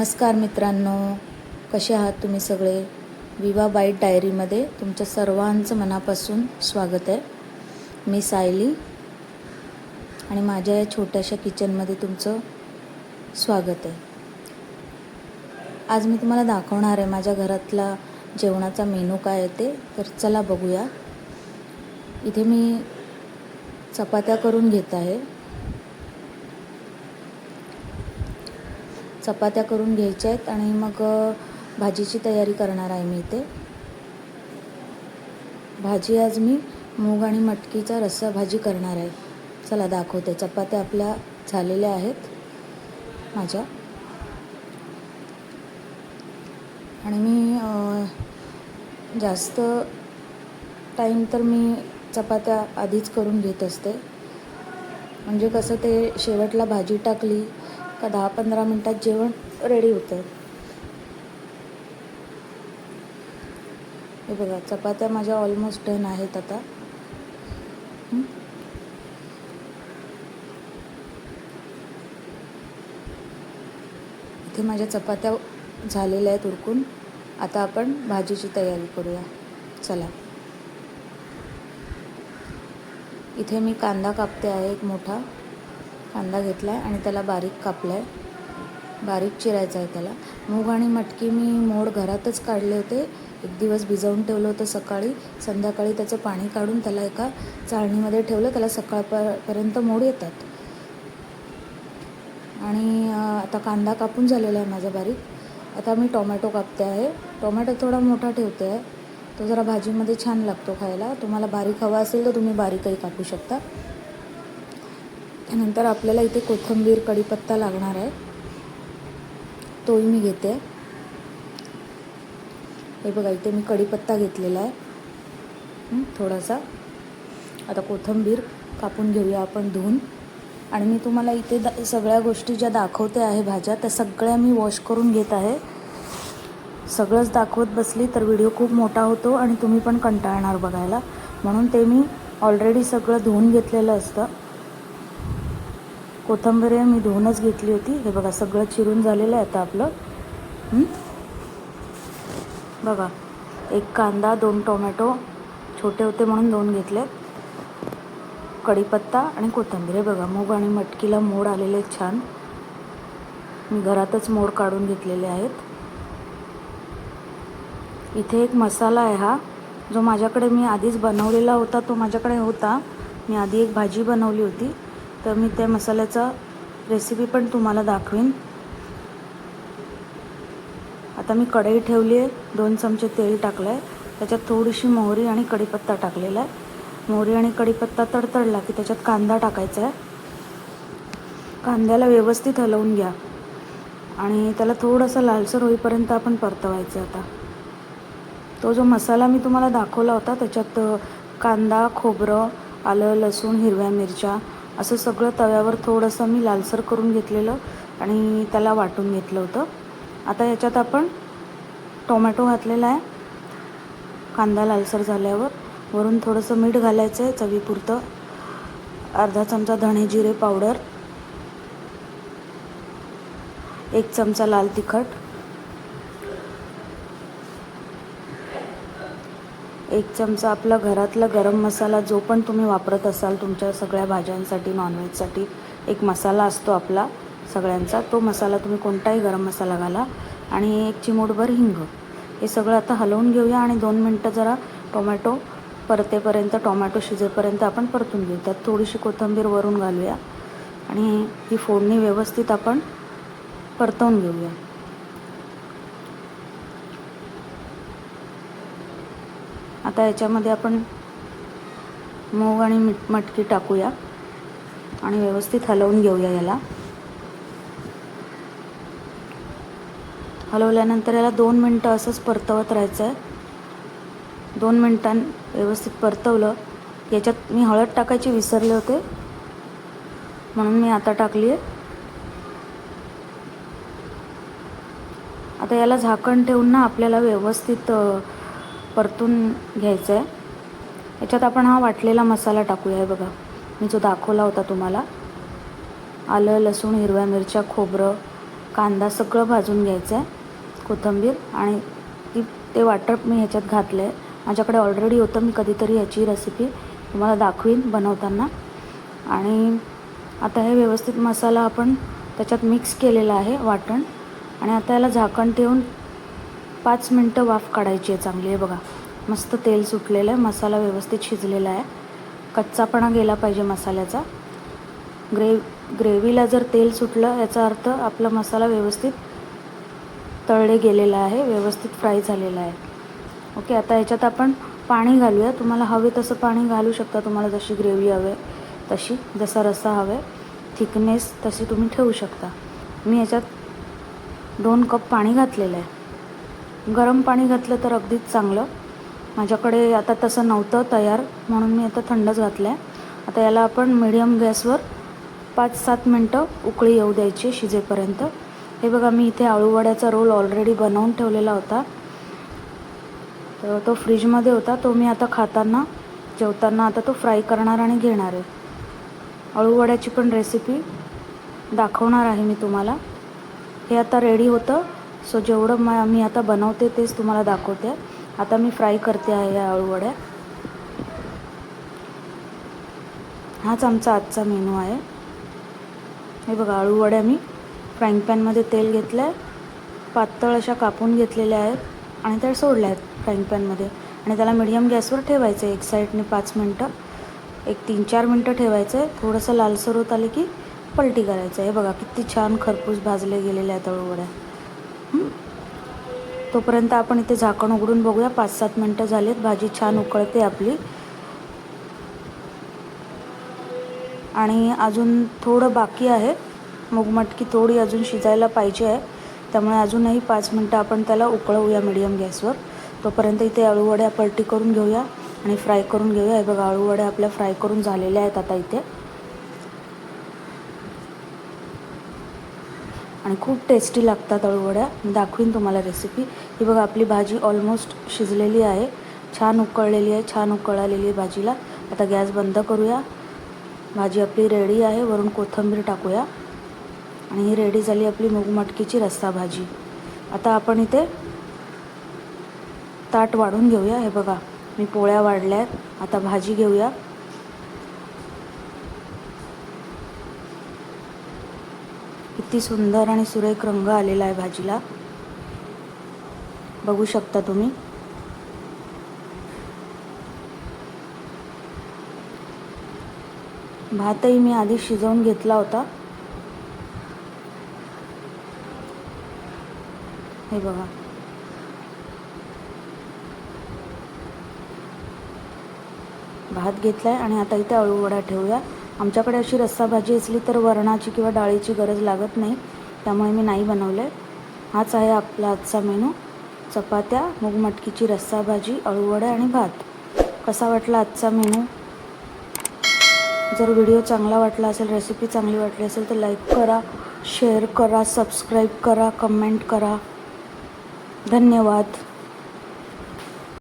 नमस्कार मित्रांनो, कसे आहात तुम्ही सगळे? विवा बाईट डायरीमध्ये तुमच्या सर्वांचं मनापासून स्वागत आहे. मी सायली आणि माझ्या या छोट्याशा किचनमध्ये तुमचं स्वागत आहे. आज मी तुम्हाला दाखवणार आहे माझ्या घरातला जेवणाचा मेनू काय आहे ते. तर चला बघूया. इथे मी चपात्या करून घेत आहे. चपात्या करून घ्यायच्या आहेत आणि मग भाजीची तयारी करणार आहे मी इथे. भाजी आज मी मूग आणि मटकीचा रस्सा भाजी करणार आहे. चला दाखवते. चपात्या आपल्या झालेल्या आहेत माझ्या, आणि मी जास्त टाईम तर मी चपात्या आधीच करून घेत असते. म्हणजे कसं ते शेवटला भाजी टाकली का 10-15 मिनटात जेवण रेडी होतं. हे बघा, चपात्या माझ्या ऑलमोस्ट डन आहेत आता. इथे माझ्या चपात्या झालेल्या आहेत उरकून. आता आपण भाजीची तयारी करूया. चला. इथे मी कांदा कापते आहे. एक मोठा कांदा घेतला आहे आणि त्याला बारीक कापला आहे. बारीक चिरायचा आहे त्याला. मूग आणि मटकी मी मोड घरातच काढले होते. एक दिवस भिजवून ठेवलं होतं सकाळी. संध्याकाळी त्याचं पाणी काढून त्याला एका चाळणीमध्ये ठेवलं. त्याला सकाळपर्यंत मोड येतात. आणि आता कांदा कापून झालेला आहे माझा बारीक. आता मी टोमॅटो कापते आहे. टोमॅटो थोडा मोठा ठेवते आहे. तो जरा भाजीमध्ये छान लागतो खायला. तुम्हाला बारीक हवा असेल तर तुम्ही बारीकही कापू शकता. त्यानंतर आपल्याला इथे कोथिंबीर, कढीपत्ता लागणार आहे. तोही मी घेते. हे बघा, इथे मी कढीपत्ता घेतलेला आहे थोडासा. आता कोथिंबीर कापून घेऊया आपण धुवून. आणि मी तुम्हाला इथे सगळ्या गोष्टी ज्या दाखवते आहे भाज्या, त्या सगळ्या मी वॉश करून घेत आहे. सगळंच दाखवत बसली तर व्हिडिओ खूप मोठा होतो आणि तुम्ही पण कंटाळणार बघायला. म्हणून ते मी ऑलरेडी सगळं धुवून घेतलेलं असतं. कोथिंबीर मी धुवूनच घेतली होती. हे बघा, सगळं चिरून झालेलं आहे आता आपलं. बघा, एक कांदा, 2 टोमॅटो छोटे होते म्हणून 2 घेतले. कढीपत्ता आणि कोथिंबीर. हे बघा, मूग आणि मटकीला मोड आलेले आहेत छान. मी घरातच मोड काढून घेतलेले आहेत. इथे एक मसाला आहे हा, जो माझ्याकडे मी आधीच बनवलेला होता. तो माझ्याकडे होता. मी आधी एक भाजी बनवली होती, तर मी त्या मसाल्याचा रेसिपी पण तुम्हाला दाखवीन. आता मी कढई ठेवली आहे. 2 चमचे तेल टाकलं आहे. त्याच्यात थोडीशी मोहरी आणि कढीपत्ता टाकलेला आहे. मोहरी आणि कढीपत्ता तडतडला की त्याच्यात कांदा टाकायचा आहे. कांद्याला व्यवस्थित हलवून घ्या आणि त्याला थोडंसं लालसर होईपर्यंत आपण परतवायचं. आता तो जो मसाला मी तुम्हाला दाखवला होता त्याच्यात कांदा, खोबरं, आलं, लसूण, हिरव्या मिरच्या असं सगळं तव्यावर थोडंसं मी लालसर करून घेतलेलं आणि त्याला वाटून घेतलं होतं. आता याच्यात आपण टोमॅटो घातलेला आहे. कांदा लालसर झाल्यावर वरून थोडंसं मीठ घालायचं आहे चवीपुरतं. अर्धा चमचा धणे जिरे पावडर, 1 चमचा लाल तिखट, 1 चमचा आपला घरातला गरम मसाला, जो पण तुम्ही वापरत असाल तुमच्या सगळ्या भाज्यांसाठी, नॉनव्हेजसाठी एक मसाला असतो आपला सगळ्यांचा, तो मसाला तुम्ही कोणताही गरम मसाला घाला. आणि 1 चिमूटभर हिंग. हे सगळं आता हलवून घेऊया आणि 2 मिनटं जरा टोमॅटो परतेपर्यंत, टोमॅटो शिजेपर्यंत आपण परतून घेऊ. त्यात थोडीशी कोथिंबीर वरून घालूया आणि ही फोडणी व्यवस्थित आपण परतवून घेऊया. आता याच्यामध्ये आपण मूग आणि मटकी टाकूया आणि व्यवस्थित हलवून घेऊया. याला हलवल्यानंतर याला 2 मिनटं असंच परतवत राहायचं आहे. 2 मिनटां व्यवस्थित परतवलं. याच्यात मी हळद टाकायची विसरले होते म्हणून मी आता टाकली आहे. आता याला झाकण ठेवून ना आपल्याला व्यवस्थित परतून घ्यायचं आहे. याच्यात आपण हा वाटलेला मसाला टाकूया. आहे बघा, मी जो दाखवला होता तुम्हाला. आलं, लसूण, हिरव्या मिरच्या, खोबरं, कांदा सगळं भाजून घ्यायचं आहे, कोथिंबीर, आणि ते वाटण मी ह्याच्यात घातलं आहे. माझ्याकडे ऑलरेडी होतं, मी कधीतरी ह्याची रेसिपी तुम्हाला दाखवीन बनवताना. आणि आता हे व्यवस्थित मसाला आपण त्याच्यात मिक्स केलेला आहे वाटण. आणि आता याला झाकण ठेवून 5 मिनटं वाफ काढायची आहे चांगली. आहे बघा, मस्त तेल सुटलेलं आहे, मसाला व्यवस्थित शिजलेला आहे, कच्चापणा गेला पाहिजे मसाल्याचा. ग्रेव्हीला जर तेल सुटलं याचा अर्थ आपला मसाला व्यवस्थित तळले गेलेला आहे, व्यवस्थित फ्राय झालेला आहे. ओके, आता ह्याच्यात आपण पाणी घालूया. तुम्हाला हवे तसं पाणी घालू शकता, तुम्हाला जशी ग्रेव्ही हवे तशी, जसा रस्सा हवे थिकनेस तशी तुम्ही ठेवू शकता. मी ह्याच्यात 2 कप पाणी घातलेलं आहे. गरम पाणी घातलं तर अगदीच चांगलं. माझ्याकडे आता तसं नव्हतं तयार म्हणून मी आता थंडच घातलं आहे. आता याला आपण मीडियम गॅसवर 5-7 मिनटं उकळी येऊ द्यायची शिजेपर्यंत. हे बघा, मी इथे आळूवड्याचा रोल ऑलरेडी बनवून ठेवलेला होता, तर तो फ्रीजमध्ये होता. तो मी आता खाताना जेवताना आता तो फ्राय करणार आणि घेणार आहे. आळूवड्याची पण रेसिपी दाखवणार आहे मी तुम्हाला. हे आता रेडी होतं, सो जेवढं मी आता बनवते तेच तुम्हाला दाखवते. आता मी फ्राय करते आहे या आळूवड्या. हाच आमचा आजचा मेनू आहे. हे बघा, आळूवड्या मी फ्राईंग पॅनमध्ये तेल घेतलं आहे, पातळ अशा कापून घेतलेल्या आहेत आणि त्या सोडल्या आहेत फ्राईंग पॅनमध्ये. आणि त्याला मीडियम गॅसवर ठेवायचं आहे. एक साईडने 5 मिनटं, एक 3-4 मिनटं ठेवायचं आहे. थोडंसं लालसर होत आले की पलटी करायचं आहे. हे बघा, किती छान खरपूस भाजले गेलेल्या आहेत आळूवड्या. तोपर्यंत आपण इथे झाकण उघडून बघूया. 5-7 मिनटं झालेत, भाजी छान उकळते आपली. आणि अजून थोडं बाकी आहे, मूगमटकी थोडी अजून शिजायला पाहिजे आहे, त्यामुळे अजूनही 5 मिनटं आपण त्याला उकळवूया मीडियम गॅसवर. तोपर्यंत इथे आळूवड्या पलटी करून घेऊया आणि फ्राय करून घेऊया. हे बघा, आळूवड्या आपल्या फ्राय करून झालेल्या आहेत आता इथे. आणि खूप टेस्टी लागतात आळूवड्या. मी दाखवीन तुम्हाला रेसिपी. ही बघा, आपली भाजी ऑलमोस्ट शिजलेली आहे, छान उकळलेली आहे, छान उकळलेली आहे भाजीला. आता गॅस बंद करूया. भाजी आपली रेडी आहे. वरून कोथिंबीर टाकूया. आणि ही रेडी झाली आपली मूगमटकीची रस्सा भाजी. आता आपण इथे ताट वाढून घेऊया. हे बघा, मी पोळ्या वाढल्या आहेत. आता भाजी घेऊया. किती सुंदर आणि सुरेख रंग आलेला आहे भाजीला, बघू शकता तुम्ही. भातही मी आधी शिजवून घेतला होता. हे बघा, भात घेतलाय आणि आता इथे आळूवडा ठेवूया. आमच्याकडे अशी रस्सा भाजी असली तर वरणाची किंवा डाळीची गरज लागत नाही, त्यामुळे मी नाही बनवले. हाच आहे आपला आजचा मेनू: चपात्या, मूगमटकीची रस्सा भाजी, आळूवडा आणि भात. कसा वाटला आजचा मेनू? जर व्हिडिओ चांगला वाटला असेल, रेसिपी चांगली वाटली असेल तर लाईक करा, शेअर करा, सबस्क्राईब करा, कमेंट करा. धन्यवाद.